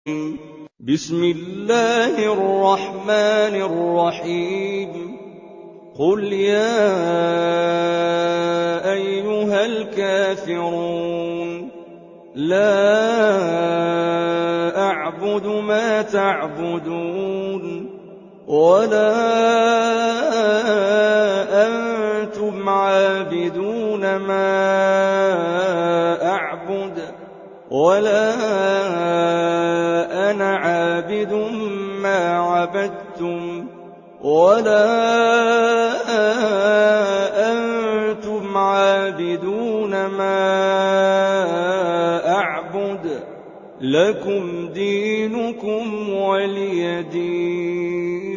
بسم الله الرحمن الرحيم قل يا أيها الكافرون لا أعبد ما تعبدون ولا أنتم عابدون ما أعبد ولا أنا عابد ما عبدتم ولا أنتم عابدون ما أعبد لكم دينكم ولي دين.